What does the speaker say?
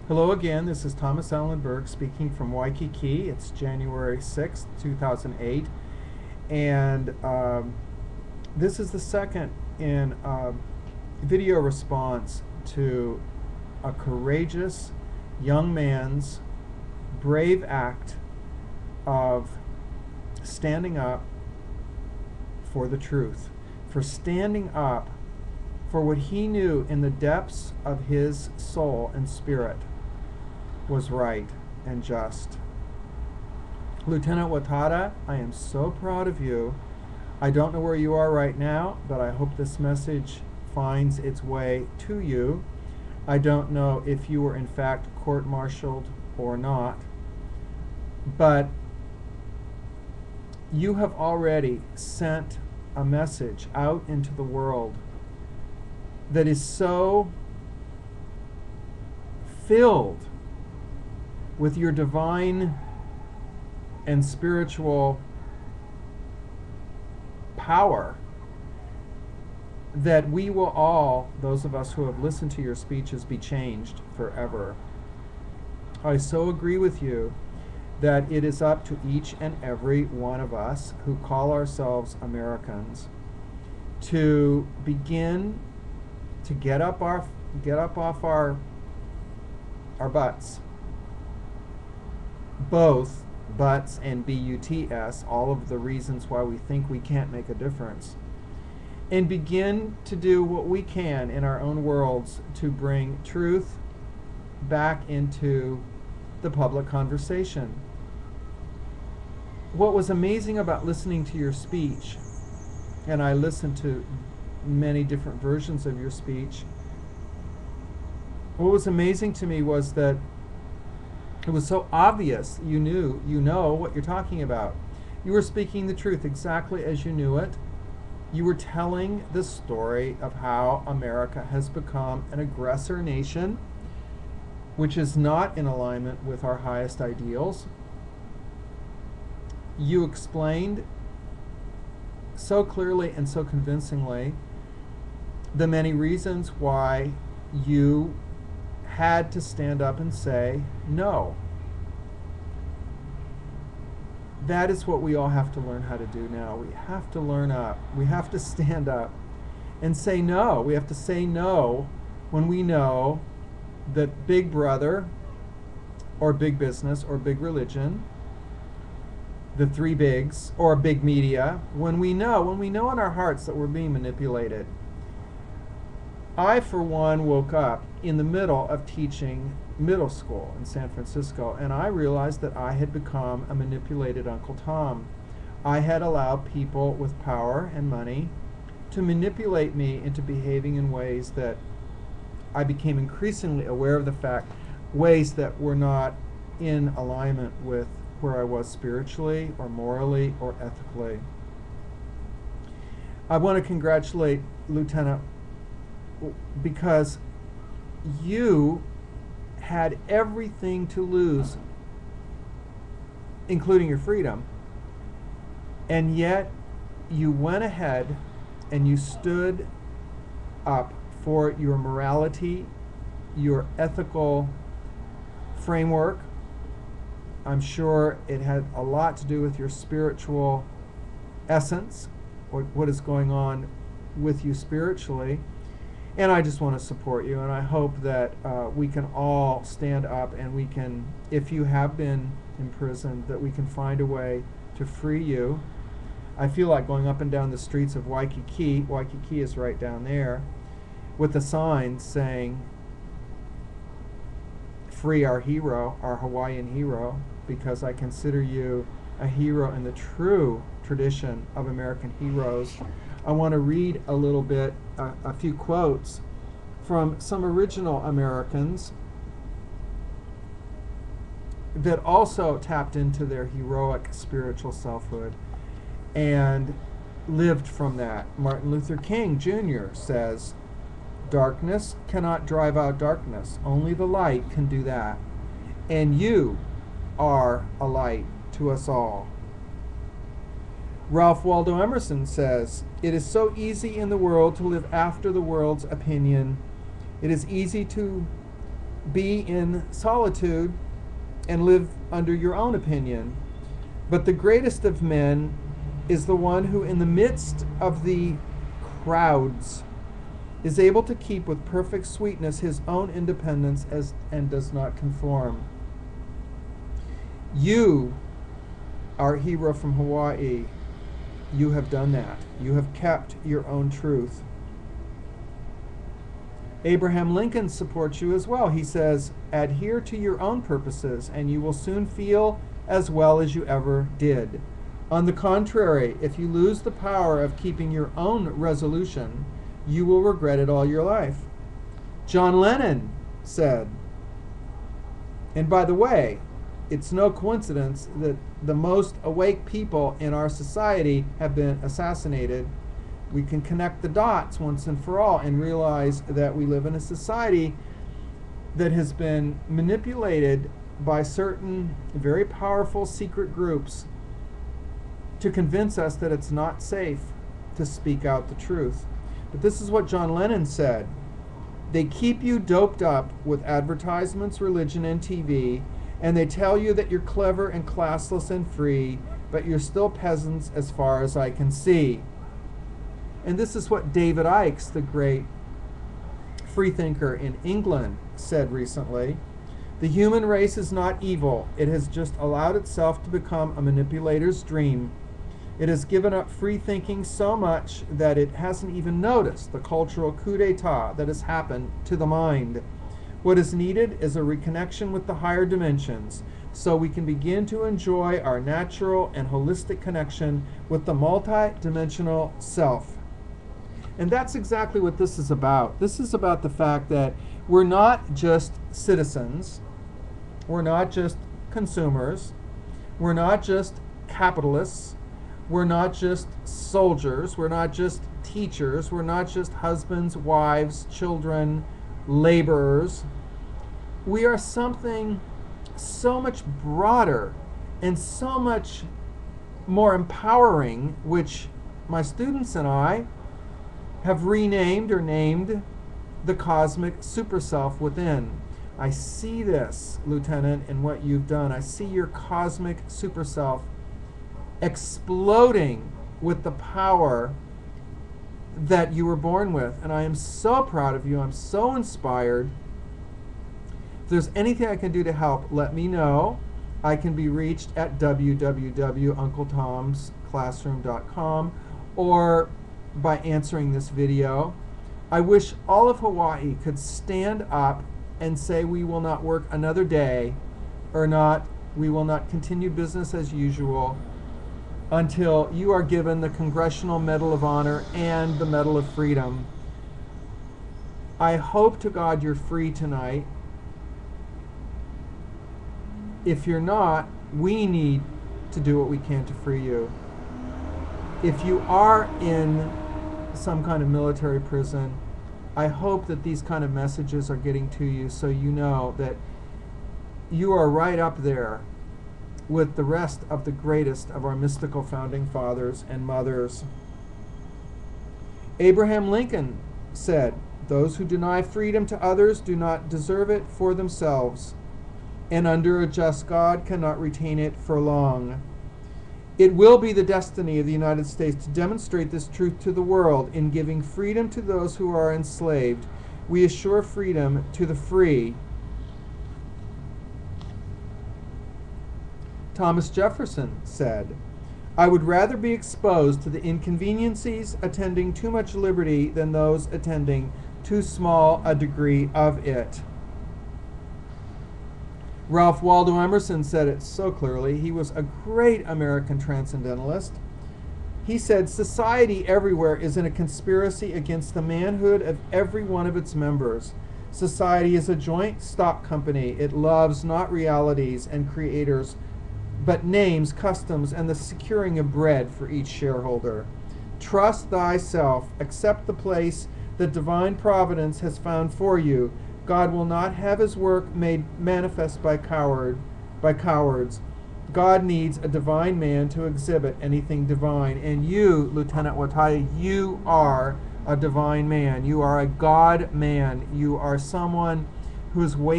Hello again, this is Thomas Allenberg speaking from Waikiki. It's January 6th, 2008, and this is the second in video response to a courageous young man's brave act of standing up for the truth, for standing up for what he knew in the depths of his soul and spirit was right and just. Lieutenant Watada, I am so proud of you. I don't know where you are right now, but I hope this message finds its way to you. I don't know if you were in fact court-martialed or not, but you have already sent a message out into the world that is so filled with your divine and spiritual power that we will all, those of us who have listened to your speeches, be changed forever. I so agree with you that it is up to each and every one of us who call ourselves Americans to begin to get up off our butts, both butts and BUTS, all of the reasons why we think we can't make a difference, and begin to do what we can in our own worlds to bring truth back into the public conversation. What was amazing about listening to your speech, and I listened to many different versions of your speech, what was amazing to me was that it was so obvious you know what you're talking about. You were speaking the truth exactly as you knew it. You were telling the story of how America has become an aggressor nation, which is not in alignment with our highest ideals. You explained so clearly and so convincingly the many reasons why you had to stand up and say no. That is what we all have to learn how to do now. We have to learn up. We have to stand up and say no. We have to say no when we know that Big Brother or big business or big religion, the three bigs, or big media, when we know in our hearts that we're being manipulated. I, for one, woke up in the middle of teaching middle school in San Francisco, and I realized that I had become a manipulated Uncle Tom. I had allowed people with power and money to manipulate me into behaving in ways that I became increasingly aware of the fact, ways that were not in alignment with where I was spiritually or morally or ethically. I want to congratulate Lieutenant, because you had everything to lose, including your freedom, and yet you went ahead and you stood up for your morality, your ethical framework. I'm sure it had a lot to do with your spiritual essence, or what is going on with you spiritually. And I just want to support you, and I hope that we can all stand up, and we can, if you have been imprisoned, that we can find a way to free you. I feel like going up and down the streets of Waikiki. Waikiki is right down there, with a sign saying, "Free our hero, our Hawaiian hero," because I consider you a hero in the true tradition of American heroes. I want to read a little bit, a few quotes from some original Americans that also tapped into their heroic spiritual selfhood and lived from that. Martin Luther King Jr. says, "Darkness cannot drive out darkness. Only the light can do that. And you are a light to us all." Ralph Waldo Emerson says, "It is so easy in the world to live after the world's opinion. It is easy to be in solitude and live under your own opinion. But the greatest of men is the one who, in the midst of the crowds, is able to keep with perfect sweetness his own independence and does not conform. You, our hero from Hawaii, you have done that. You have kept your own truth. Abraham Lincoln supports you as well. He says, adhere to your own purposes and you will soon feel as well as you ever did. On the contrary, if you lose the power of keeping your own resolution, you will regret it all your life. John Lennon said, and by the way, it's no coincidence that the most awake people in our society have been assassinated. We can connect the dots once and for all and realize that we live in a society that has been manipulated by certain very powerful secret groups to convince us that it's not safe to speak out the truth. But this is what John Lennon said. They keep you doped up with advertisements, religion, and TV, and they tell you that you're clever and classless and free, but you're still peasants as far as I can see. And this is what David Icke, the great freethinker in England, said recently. The human race is not evil. It has just allowed itself to become a manipulator's dream. It has given up free thinking so much that it hasn't even noticed the cultural coup d'etat that has happened to the mind. What is needed is a reconnection with the higher dimensions, so we can begin to enjoy our natural and holistic connection with the multi-dimensional self. And that's exactly what this is about. This is about the fact that we're not just citizens, we're not just consumers, we're not just capitalists, we're not just soldiers, we're not just teachers, we're not just husbands, wives, children, laborers. We are something so much broader and so much more empowering, which my students and I have renamed or named the cosmic super self within. I see this, Lieutenant, in what you've done. I see your cosmic super self exploding with the power that you were born with. And I am so proud of you. I'm so inspired. If there's anything I can do to help, let me know. I can be reached at www.uncletomsclassroom.com or by answering this video. I wish all of Hawaii could stand up and say we will not work another day, or we will not continue business as usual until you are given the Congressional Medal of Honor and the Medal of Freedom. I hope to God you're free tonight. If you're not, we need to do what we can to free you. If you are in some kind of military prison, I hope that these kind of messages are getting to you so you know that you are right up there with the rest of the greatest of our mystical founding fathers and mothers. Abraham Lincoln said, "Those who deny freedom to others do not deserve it for themselves, and under a just God cannot retain it for long." It will be the destiny of the United States to demonstrate this truth to the world. In giving freedom to those who are enslaved, we assure freedom to the free. Thomas Jefferson said, "I would rather be exposed to the inconveniencies attending too much liberty than those attending too small a degree of it." Ralph Waldo Emerson said it so clearly. He was a great American transcendentalist. He said, "Society everywhere is in a conspiracy against the manhood of every one of its members. Society is a joint stock company. It loves not realities and creators, but names, customs, and the securing of bread for each shareholder. Trust thyself. Accept the place that divine providence has found for you. God will not have his work made manifest by cowards. God needs a divine man to exhibit anything divine." And you, Lieutenant Watada, you are a divine man. You are a God man. You are someone who is waiting